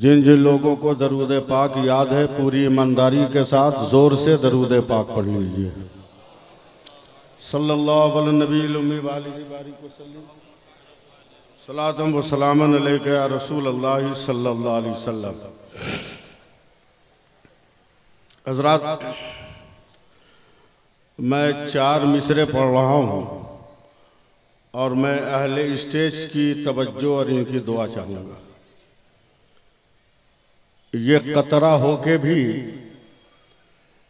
जिन जिन लोगों को दरूद पाक याद है पूरी ईमानदारी के साथ ज़ोर से दरूद पाक पढ़ लीजिए। सल्लल्लाहु अलैहि नबील उम्मी वालिहि बारिक वसल्लम सलातम व सलामन अलैका या रसूल अल्लाह सल्लल्लाहु अलैहि वसल्लम। हज़रात, मैं 4 मिसरे पढ़ रहा हूँ और मैं अहले स्टेज की तवज्जो और इनकी दुआ चाहूँगा। ये कतरा होके भी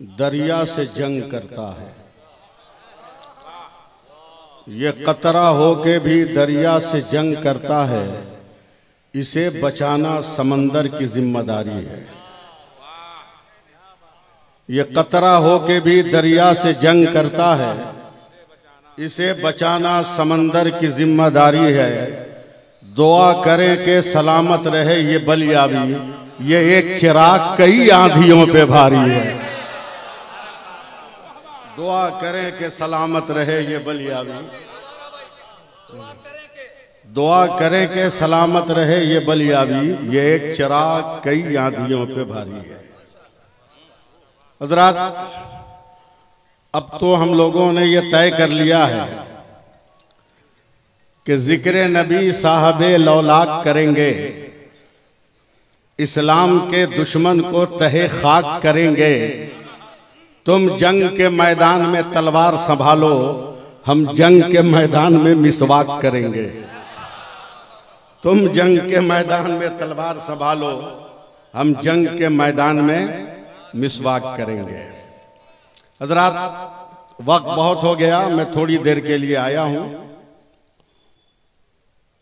दरिया से जंग करता है, ये कतरा होके भी दरिया से जंग करता है, इसे बचाना समंदर की जिम्मेदारी है। ये कतरा होके भी दरिया से जंग करता है, इसे बचाना समंदर की जिम्मेदारी है। दुआ करें कि सलामत रहे ये बलियाबी, ये एक चिराग कई आंधियों पे भारी है। दुआ करें कि सलामत रहे ये बलियाबी, दुआ करें कि सलामत रहे ये बलियाबी, ये एक चिराग कई आंधियों पे भारी है। हज़रात, अब तो हम लोगों ने ये तय कर लिया है कि जिक्र नबी साहबे लौलाक करेंगे, इस्लाम के दुश्मन को तहे खाक करेंगे। तुम जंग के मैदान में तलवार संभालो, हम जंग के मैदान में मिसवाक करेंगे। तुम जंग के मैदान में तलवार संभालो, हम जंग के मैदान में मिसवाक करेंगे। हज़रात, वक्त बहुत हो गया, मैं थोड़ी देर के लिए आया हूं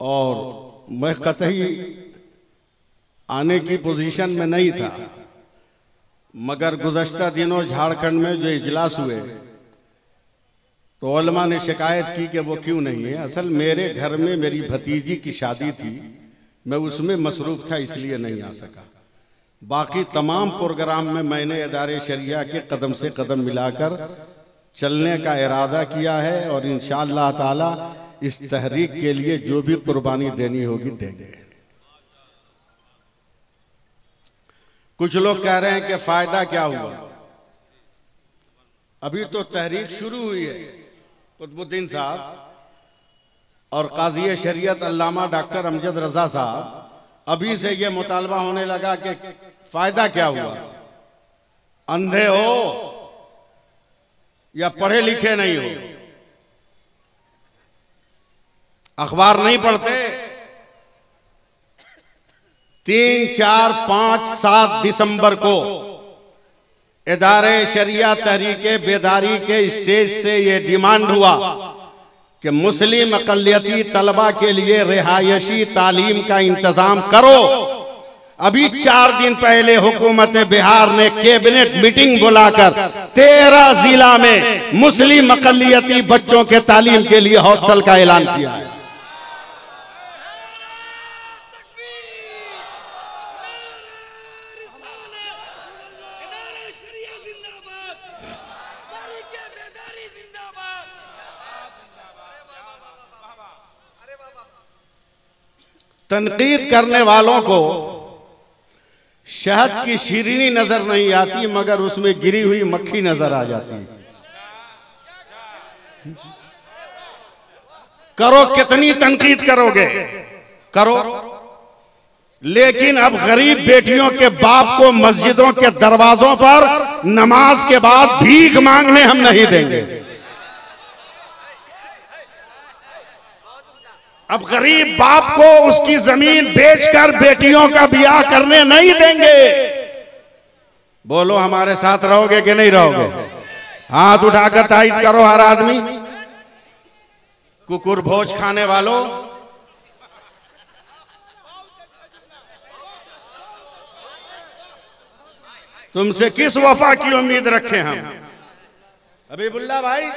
और मैं कतई आने की पोजीशन में नहीं था, मगर गुज़श्ता दिनों झारखंड में जो इजलास हुए तो उलमा ने शिकायत की कि वो क्यों नहीं है। असल मेरे घर में मेरी भतीजी की शादी थी, मैं उसमें मसरूफ़ था इसलिए नहीं आ सका। बाकी तमाम प्रोग्राम में मैंने इदारे शरिया के कदम से कदम मिलाकर चलने का इरादा किया है और इंशाअल्लाह ताला इस तहरीक के लिए जो भी कुर्बानी देनी होगी देंगे। कुछ लोग कह रहे हैं कि फायदा क्या हुआ, अभी तो तहरीक शुरू हुई है। कुतुबुद्दीन साहब और काजी शरीयत अल्लामा डॉक्टर अमजद रजा साहब अभी से ये मुतालबा होने लगा कि फायदा क्या हुआ, अंधे हो या पढ़े लिखे नहीं हो, अखबार नहीं पढ़ते। 3, 4, 5, 7 दिसंबर को इदारे शरिया तहरीके बेदारी के स्टेज से ये डिमांड हुआ कि मुस्लिम अक़लियती तलबा के लिए रिहायशी तालीम का इंतजाम करो। अभी 4 दिन पहले हुकूमत बिहार ने कैबिनेट मीटिंग बुलाकर 13 जिला में मुस्लिम अक़लियती बच्चों के तालीम के लिए हॉस्टल का ऐलान किया है। तनकीद करने वालों को शहद की शीरीनी नजर नहीं आती, मगर उसमें गिरी हुई मक्खी नजर आ जाती। करो, कितनी तनकीद करोगे करो, लेकिन अब गरीब बेटियों के बाप को मस्जिदों के दरवाजों पर नमाज के बाद भीख मांगने हम नहीं देंगे। अब गरीब बाप को उसकी जमीन बेचकर बेटियों का ब्याह करने नहीं देंगे। बोलो, हमारे साथ रहोगे कि नहीं रहोगे? हाथ उठाकर तायद करो हर आदमी। कुकुर भोज खाने वालों, तुमसे किस वफा की उम्मीद रखें हम? हबीबुल्लाह भाई,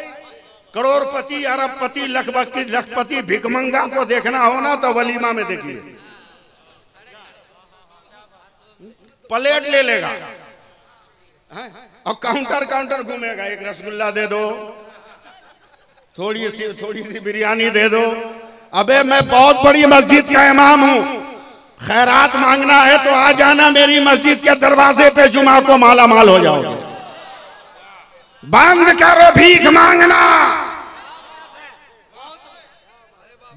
करोड़पति, अरबपति, लखपति भिकमंगा को देखना हो ना तो वलीमा में देखिए, प्लेट ले लेगा और काउंटर घूमेगा। एक रसगुल्ला दे दो, थोड़ी सी बिरयानी दे दो। अबे मैं बहुत बड़ी मस्जिद का इमाम हूं, खैरात मांगना है तो आ जाना मेरी मस्जिद के दरवाजे पे, जुमा को माला माल हो जाओगे। बंद करो भीख मांगना,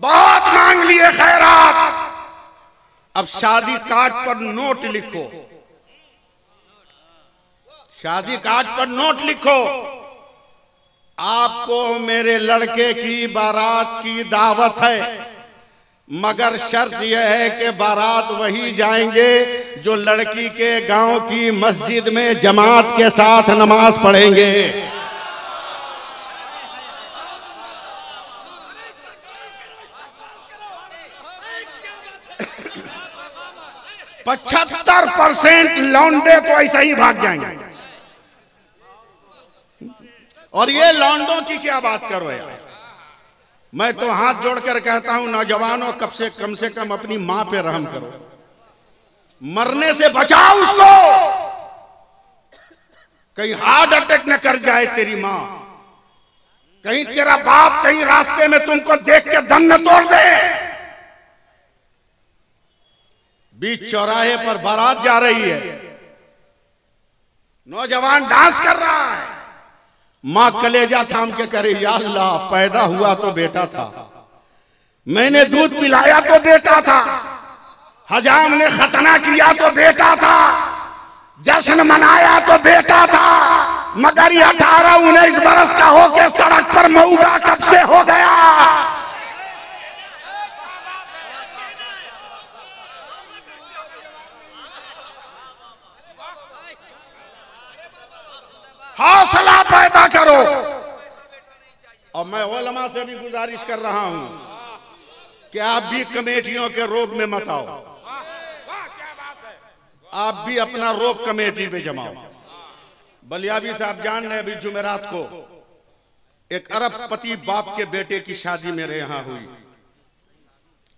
बहुत मांग लिए खैरात। अब शादी कार्ड पर नोट लिखो, शादी कार्ड पर नोट लिखो, आपको मेरे लड़के की बारात की दावत है, मगर शर्त यह है कि बारात वही जाएंगे जो लड़की के गांव की मस्जिद में जमात के साथ नमाज पढ़ेंगे। 75% लौंडे तो ऐसा ही भाग जाएंगे। और ये लौंडों की क्या बात करो यार, मैं तो हाथ जोड़कर कहता हूं नौजवानों, कम से कम अपनी मां पे रहम करो, मरने से बचाओ उसको, कहीं हार्ट अटैक न कर जाए तेरी मां, कहीं तेरा बाप कहीं रास्ते में तुमको देख के दम न तोड़ दे। बीच चौराहे पर बारात जा रही है, नौजवान डांस कर रहा है, मां कलेजा थाम के करे, या अल्लाह पैदा हुआ तो बेटा था, मैंने दूध पिलाया तो बेटा था, हजाम ने खतना किया तो बेटा था, जश्न मनाया तो बेटा था, मगर ये 18-19 बरस का होके सड़क पर मऊगा कब से हो गया। हौसला पैदा करो। और मैं उलमा से भी गुजारिश कर रहा हूं कि आप भी कमेटियों के रोब में मत आओ, आप भी अपना रोब कमेटी पे जमाओ। बलियावी साहब जान रहे, अभी जुमेरात को एक अरबपति बाप के बेटे की शादी मेरे यहां हुई,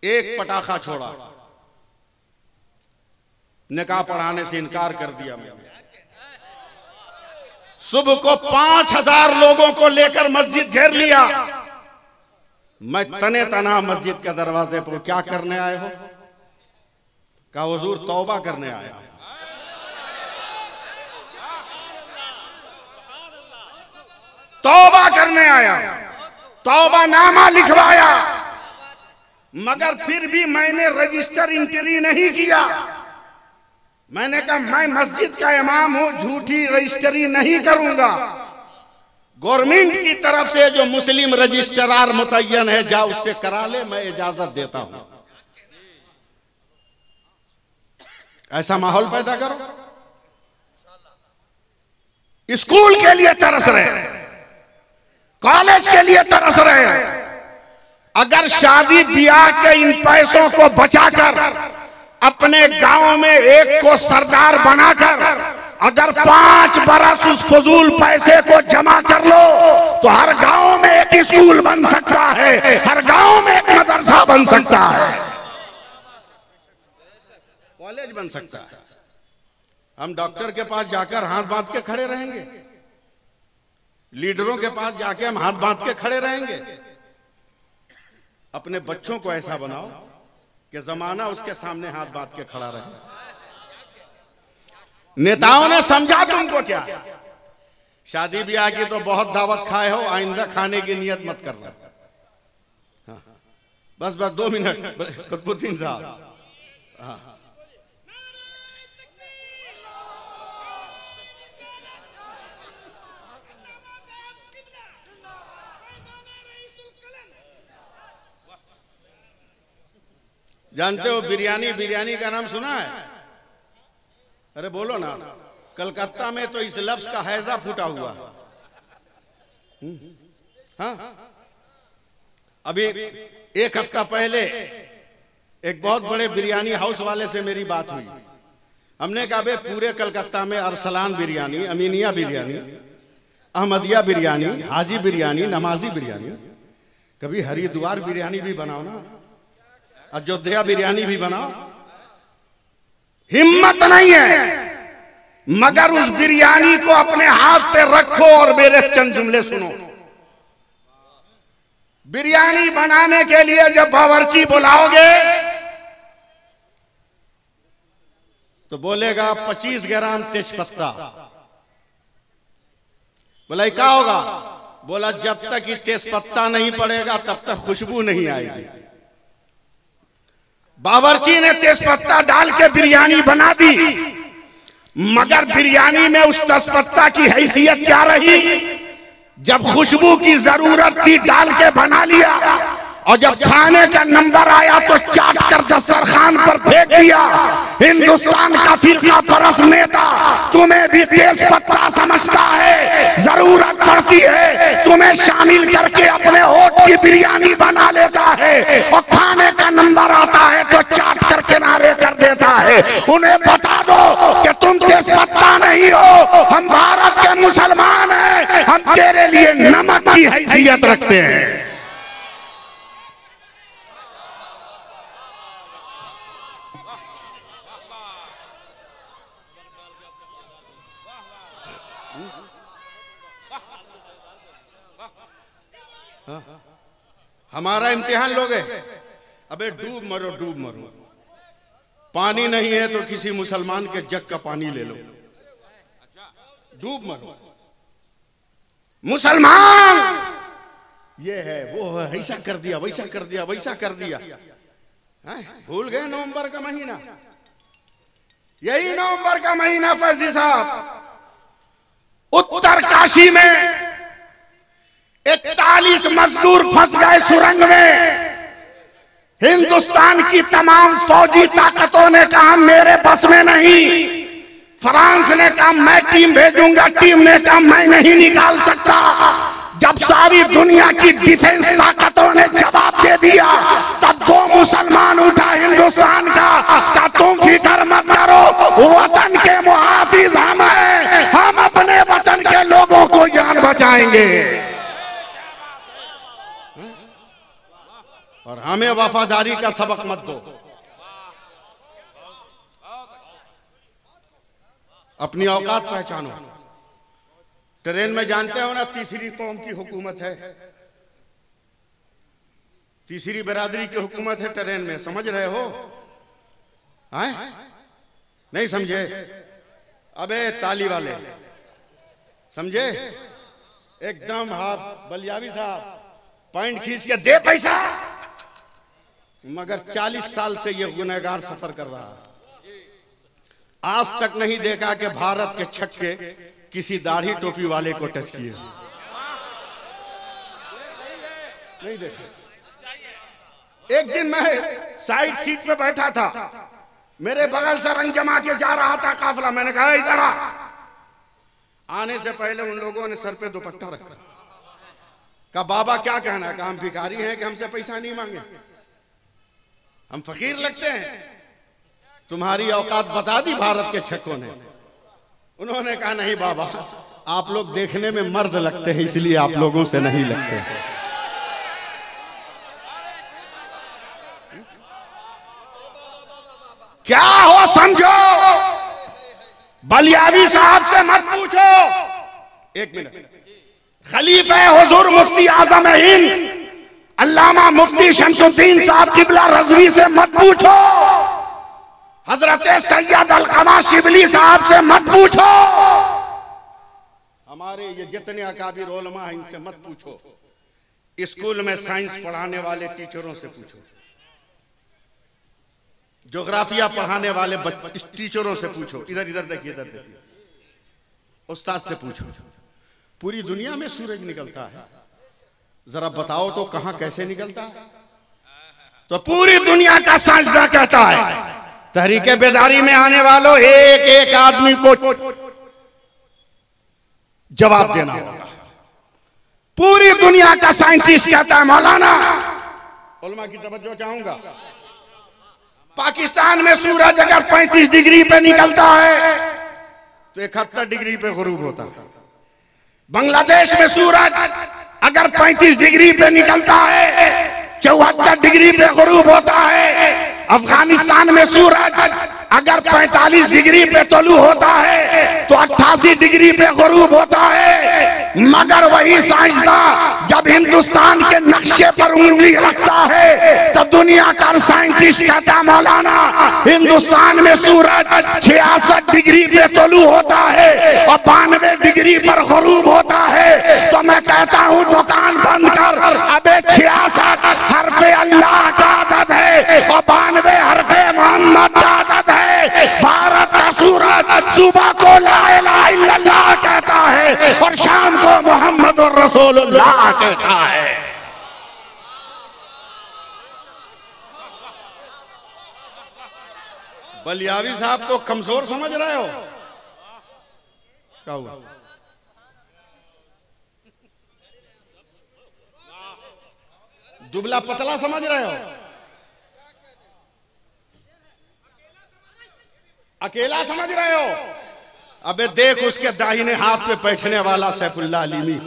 एक पटाखा छोड़ा, निकाह पढ़ाने से इनकार कर दिया। मैंने सुबह को 5000 लोगों को लेकर मस्जिद घेर लिया। मैं तने तना मस्जिद के दरवाजे पर, क्या करने आए हो? कहा हुजूर तौबा करने आया। तौबा करने आया, तौबा नामा लिखवाया, मगर फिर भी मैंने रजिस्टर एंट्री नहीं किया। मैंने कहा मैं मस्जिद का इमाम हूं, झूठी रजिस्ट्री नहीं करूंगा। गवर्नमेंट की तरफ से जो मुस्लिम रजिस्ट्रार मुतय्यन है, जा उससे करा ले, मैं इजाजत देता हूं। ऐसा माहौल पैदा करो। स्कूल के लिए तरस रहे, कॉलेज के लिए तरस रहे, अगर शादी ब्याह के इन पैसों को बचाकर अपने गांव में एक को सरदार बनाकर अगर 5 बरस उस फजूल पैसे को जमा कर लो तो हर गांव में एक स्कूल बन सकता है, हर गांव में एक मदरसा बन सकता है, कॉलेज बन सकता है। हम डॉक्टर के पास जाकर हाथ बांध के खड़े रहेंगे, लीडरों के पास जाके हम हाथ बांध के खड़े रहेंगे। अपने बच्चों को ऐसा बनाओ कि जमाना उसके सामने हाथ बांध के खड़ा रहे। नेताओं ने समझा तुमको क्या, शादी ब्याह की तो बहुत दावत खाए हो, आइंदा खाने की नियत मत करना। हाँ, बस 2 मिनट कुतुबुद्दीन साहब। हाँ, जानते हो बिरयानी का नाम सुना है? अरे बोलो ना। कलकत्ता में तो इस लफ्ज का हैजा फूटा हुआ। हाँ, अभी 1 हफ्ता पहले एक बहुत बड़े बिरयानी हाउस वाले से मेरी बात हुई। हमने कहा बे पूरे कलकत्ता में अरसलान बिरयानी, अमीनिया बिरयानी, अहमदिया बिरयानी, हाजी बिरयानी, नमाजी बिरयानी, कभी हरिद्वार बिरयानी भी बनाओ ना, अयोध्या बिरयानी भी बनाओ। हिम्मत नहीं है, मगर उस बिरयानी को अपने हाथ पे रखो और मेरे चंद जुमले सुनो। बिरयानी बनाने के लिए जब बावर्ची बुलाओगे तो बोलेगा 25 ग्राम तेजपत्ता। बोला क्या होगा? बोला जब तक ये तेजपत्ता नहीं पड़ेगा तब तक खुशबू नहीं आएगी। बावर्ची ने तेजपत्ता डाल के बिरयानी बना दी, मगर बिरयानी में उस तेजपत्ता की हैसियत क्या रही? जब खुशबू की जरूरत थी डाल के बना लिया, और जब खाने का नंबर आया तो चाट कर दस्तरखान पर फेंक दिया। हिंदुस्तान का फिरका परस्त नेता तुम्हें भी तेजपत्ता समझता है, जरूरत पड़ती है तुम्हें शामिल करके अपने होठ की बिरयानी बना लेता है, और खाने का नंबर आता है तो चाट कर किनारे कर देता है। उन्हें बता दो कि तुम तेजपत्ता नहीं हो, हम भारत के मुसलमान हैं, हम तेरे लिए नमक की हैसियत रखते हैं। हमारा इम्तिहान लोगे? अबे डूब मरो, डूब मरो। पानी नहीं है तो किसी मुसलमान के जग का पानी ले लो, डूब मरो। मुसलमान ये है वो है, ऐसा कर दिया, वैसा कर दिया, वैसा कर दिया। भूल गए नवंबर का महीना? यही नवंबर का महीना फैजी साहब, उत्तरकाशी में 41 मजदूर फंस गए सुरंग में। हिंदुस्तान की तमाम फौजी ताकतों ने कहा मेरे बस में नहीं। फ्रांस ने कहा मैं टीम भेजूंगा, टीम ने कहा मैं नहीं निकाल सकता। जब सारी दुनिया की डिफेंस ताकतों ने जवाब दे दिया, तब 2 मुसलमान उठा हिंदुस्तान का तुम फिक्र मत करो, वतन के मुहाफिज हम हैं, हम अपने वतन के लोगों को जान बचाएंगे। और हमें वफादारी का सबक मत दो। अपनी औकात पहचानो। ट्रेन में जानते हो ना, तीसरी कौम की हुकूमत है, तीसरी बिरादरी की हुकूमत है ट्रेन में, समझ रहे हो? नहीं समझे? अबे ताली वाले समझे? एकदम हाफ बलियावी साहब पॉइंट खींच के दे पैसा, मगर 40 साल से यह गुनहगार सफर कर रहा है। आज तक नहीं देखा कि भारत के छक्के किसी दाढ़ी टोपी वाले को टच किए, नहीं देखा। एक दिन मैं साइड सीट पे बैठा था, मेरे बगल से रंग जमा के जा रहा था काफिला। मैंने कहा इधर आ। आने से पहले उन लोगों ने सर पे दुपट्टा रखा। कहा बाबा क्या कहना है? कहा हम भिखारी हैं कि हमसे पैसा नहीं मांगे, हम फकीर लगते हैं। तुम्हारी औकात बता दी भारत के छक्कों ने। उन्होंने कहा नहीं बाबा, आप लोग देखने में मर्द लगते हैं इसलिए आप लोगों से नहीं लगते हैं। क्या हो समझो, बलियावी साहब से मत पूछो। एक मिनट, खलीफा हुजूर मुफ्ती आजम हिंद अल्लामा मुफ्ती शमसुद्दीन साहब किबला रज़वी से मत पूछो। हजरत सैयद अलकमा शिबली साहब से मत पूछो। हमारे ये जितने अकाबिर उलमा हैं इनसे मत पूछो। स्कूल में साइंस पढ़ाने वाले टीचरों से पूछो, ज्योग्राफिया पढ़ाने वाले टीचरों से पूछो। इधर इधर देखिए, इधर देखिए, उस्ताद से पूछो। पूरी दुनिया में सूरज निकलता है, जरा बताओ तो कहां कैसे निकलता है? तो पूरी दुनिया का साइंसदान कहता है तहरीके बेदारी में आने वालों एक एक आदमी को जवाब देना होगा। पूरी दुनिया का साइंटिस्ट कहता है मौलाना, उलमा की तवज्जो चाहूंगा, पाकिस्तान में सूरज अगर 35 डिग्री पे निकलता है तो 71 डिग्री पे गुरूब होता है। बांग्लादेश में सूरज अगर 35 डिग्री पे निकलता है 74 डिग्री पे गुरूब होता है। अफगानिस्तान में सूरज अगर 45 डिग्री पे तलू होता है तो 88 डिग्री पे गुरूब होता है। मगर वही साइंसदान जब हिंदुस्तान के नक्शे पर उंगली रखता है तो दुनिया का साइंटिस्ट कहता है मौलाना हिंदुस्तान में सूरज 66 डिग्री पे तुलू होता है और 92 डिग्री पर गुरूब होता है। तो मैं कहता हूँ दुकान बंद कर, अबे 66 हरफे अल्लाह का आदत है और 92 हरफे मोहम्मद का आदत है। भारत का सूरज सुबह को ला इलाहा इल्लल्लाह कहता है और शाम को मोहम्मद और रसूलुल्लाह कहता है। बलियावी साहब को कमजोर समझ रहे हो? क्या हुआ? दुबला पतला समझ रहे हो? अकेला समझ रहे हो? अबे देख उसके दाहिने हाथ पे बैठने वाला सैफुल्लाह अलीमी,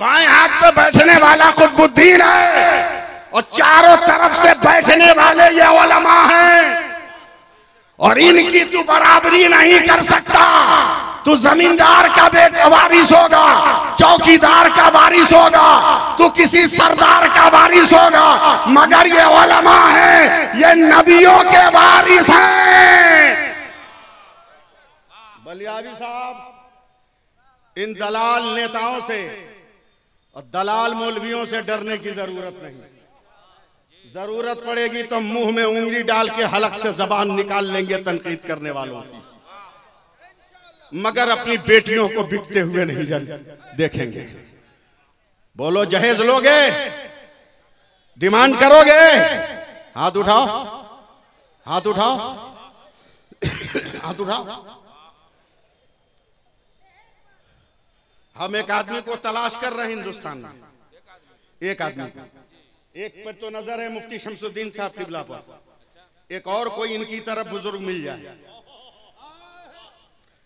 बाएं हाथ पे बैठने वाला कुतुबुद्दीन है और चारों तरफ से बैठने वाले ये उलमा हैं और इनकी तू बराबरी नहीं कर सकता। तू जमींदार का बेटा वारिस होगा, चौकीदार का वारिस होगा, तू किसी सरदार का वारिस होगा, मगर ये उलमा है, ये नबियों के वारिस हैं। बलियावी साहब इन दलाल नेताओं से और दलाल मौलवियों से डरने की जरूरत नहीं। जरूरत पड़ेगी तो मुंह में उंगली डाल के हलक से जबान निकाल लेंगे तनकीद करने वालों की, मगर अपनी बेटियों को बिकते हुए नहीं देखेंगे। बोलो जहेज लोगे? डिमांड करोगे? हाथ उठाओ, हाथ उठाओ, हाथ उठाओ। हम एक आदमी को तलाश कर रहे हैं हिंदुस्तान में, एक आदमी को। एक पर तो नजर है मुफ्ती शमसुद्दीन साहब किबला पर, एक और कोई इनकी तरफ बुजुर्ग मिल जाए।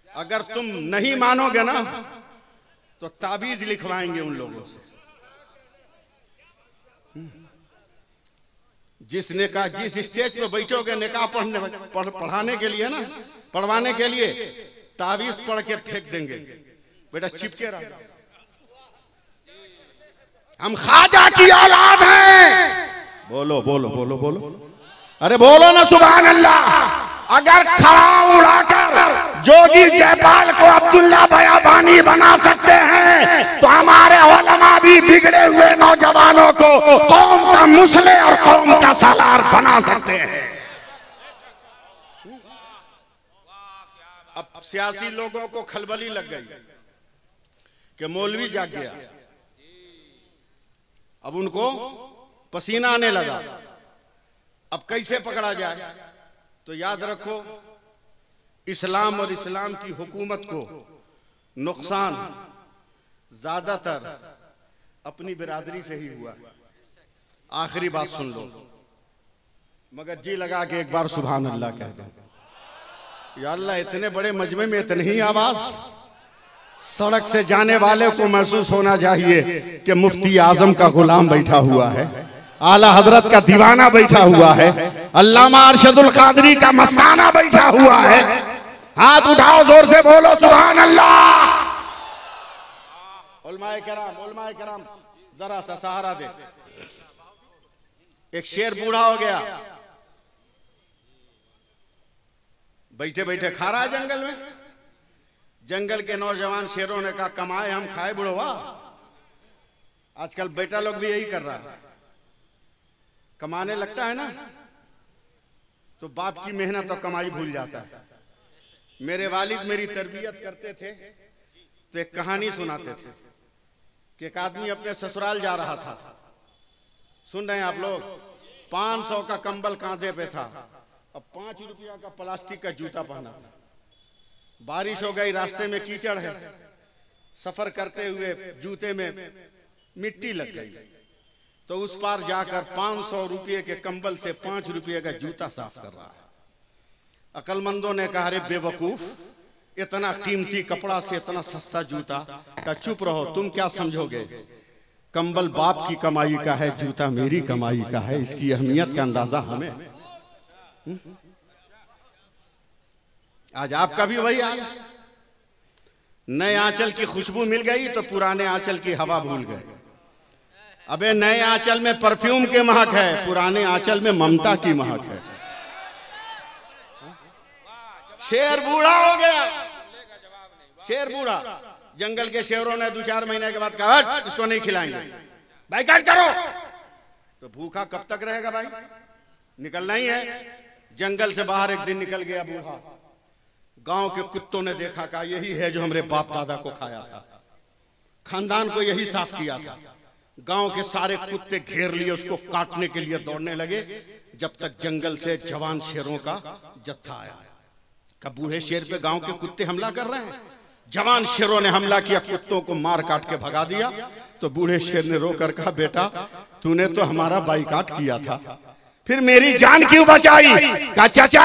अगर तुम नहीं मानोगे ना तो ताबीज लिखवाएंगे उन लोगों से। जिस स्टेज पे बैठोगे निकाह पढ़ाने के लिए ना, पढ़वाने के लिए ताबीज पढ़ के फेंक देंगे, बेटा चिपके रहो। हम ख्वाजा की औलाद हैं। बोलो बोलो बोलो बोलो, अरे बोलो ना सुभान अल्लाह। अगर खड़ा उड़ाकर जोगी जयपाल को अब्दुल्ला बयाबानी बना सकते हैं तो हमारे उलमा भी बिगड़े हुए नौजवानों को कौम का मुसले और कौम का सालार बना सकते हैं। अब सियासी लोगों को खलबली लग गई कि मौलवी जाग गया, अब उनको पसीना आने लगा, अब कैसे पकड़ा जाए? तो याद रखो इस्लाम और इस्लाम की हुकूमत को नुकसान ज्यादातर अपनी बिरादरी से ही हुआ। आखिरी बात सुन लो, मगर जी लगा के एक बार सुभान अल्लाह कह दो। या अल्लाह, इतने बड़े मजमे में इतनी ही आवाज? सड़क से जाने वाले को महसूस होना चाहिए कि मुफ्ती आजम का गुलाम बैठा हुआ है, आला हजरत का दीवाना बैठा हुआ है, अल्लामा अरशदुल कादरी का मस्ताना बैठा हुआ है। हाथ उठाओ, जोर से बोलो सुभान अल्लाह। उलमाए कराम जरा सा सहारा दे। एक शेर बूढ़ा हो गया, बैठे बैठे खा रहा है जंगल में। जंगल के नौजवान शेरों ने कहा कमाए हम खाए बुढ़वा। आजकल बेटा लोग भी यही कर रहा है, कमाने लगता है ना तो बाप की मेहनत और कमाई भूल जाता है। मेरे वालिद मेरी तरबियत करते थे तो एक कहानी सुनाते थे कि एक आदमी अपने ससुराल जा रहा था। सुन रहे हैं आप लोग? 500 का कंबल कांधे पे था, अब 5 रुपया का प्लास्टिक का जूता पहना था। बारिश हो गई, रास्ते में कीचड़ है, सफर करते हुए जूते में मिट्टी लग गई, तो उस पार जाकर 500 रुपये के कंबल से 5 रुपये का जूता साफ कर रहा है। अकलमंदों ने कहा, अरे बेवकूफ, इतना कीमती कपड़ा से इतना सस्ता जूता? का चुप रहो, तुम क्या समझोगे? कंबल बाप की कमाई का है, जूता मेरी कमाई का है, इसकी अहमियत का अंदाजा हमें। आज आपका भी वही हाल है। नए आंचल की खुशबू मिल गई तो पुराने आंचल की हवा भूल गए। अबे नए आंचल में परफ्यूम की महक है, पुराने आंचल में ममता की महक है। शेर बूढ़ा हो गया, शेर बूढ़ा। जंगल के शेरों ने 2-4 महीने के बाद कहा हट, इसको नहीं खिलाएंगे, बाइकाट करो। तो भूखा कब तक रहेगा भाई, निकलना ही है। जंगल से बाहर एक दिन निकल गया बूढ़ा। गांव के कुत्तों ने देखा, कहा यही है जो हमारे बाप दादा को खाया था, खानदान को यही साफ किया था। गांव के सारे कुत्ते घेर लिए, उसको काटने के लिए दौड़ने लगे, जब तक जंगल से जवान शेरों का जत्था आया। कब बूढ़े शेर पे गांव के कुत्ते हमला कर रहे हैं, जवान शेरों ने हमला किया, कुत्तों को मार काट के भगा दिया। तो बूढ़े शेर ने रोकर कहा, बेटा तूने तो हमारा बाइकाट किया था, फिर मेरी जान क्यों बचाई? कहा चाचा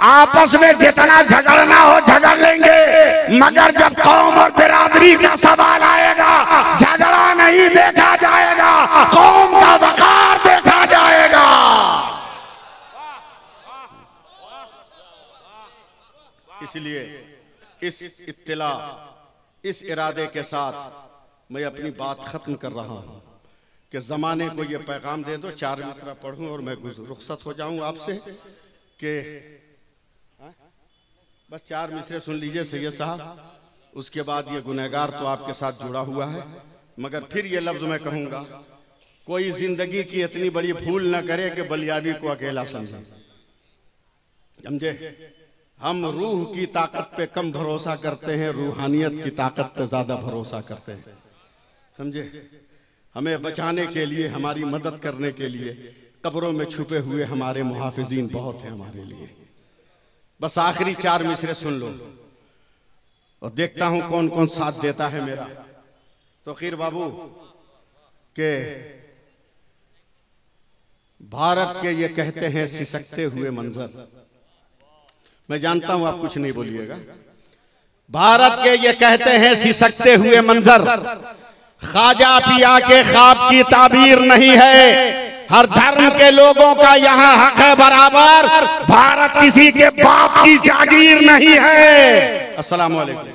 आपस में जितना झगड़ना हो झगड़ लेंगे, मगर जब कौम और बिरादरी का सवाल आएगा, झगड़ा नहीं देखा जाएगा, कौम का वकार देखा जाएगा। इसलिए इस इत्तिला, इस इरादे के साथ मैं अपनी बात खत्म कर रहा हूं कि ज़माने को ये पैगाम दे दो। 4 मिसरा पढ़ूं और मैं रुखसत हो जाऊं आपसे कि बस 4 मिसरे सुन लीजिए सैयद साहब। उसके बाद ये गुनहगार तो आपके साथ जुड़ा हुआ है, मगर फिर ये लफ्ज़ मैं कहूँगा, कोई ज़िंदगी की इतनी बड़ी भूल न करे कि बलियाबी को अकेला समझे। समझे? हम रूह की ताकत पे कम भरोसा करते हैं, रूहानियत की ताकत पे ज़्यादा भरोसा करते हैं। समझे? हमें बचाने के लिए, हमारी मदद करने के लिए कब्रों में छुपे हुए हमारे मुहाफिजीन बहुत हैं हमारे लिए। बस आखिरी 4 मिसरे सुन लो और देखता हूं कौन कौन साथ देता है मेरा। तो खीर बाबू के भारत के ये कहते हैं सिसकते हुए मंजर, मैं जानता हूं आप कुछ नहीं बोलिएगा। भारत के ये कहते हैं सिसकते हुए मंजर, ख्वाजा पिया के ख्वाब की ताबीर नहीं है। हर धर्म के लोगों का यहाँ हक है बराबर, भारत किसी के बाप की जागीर नहीं है। अस्सलाम वालेकुम।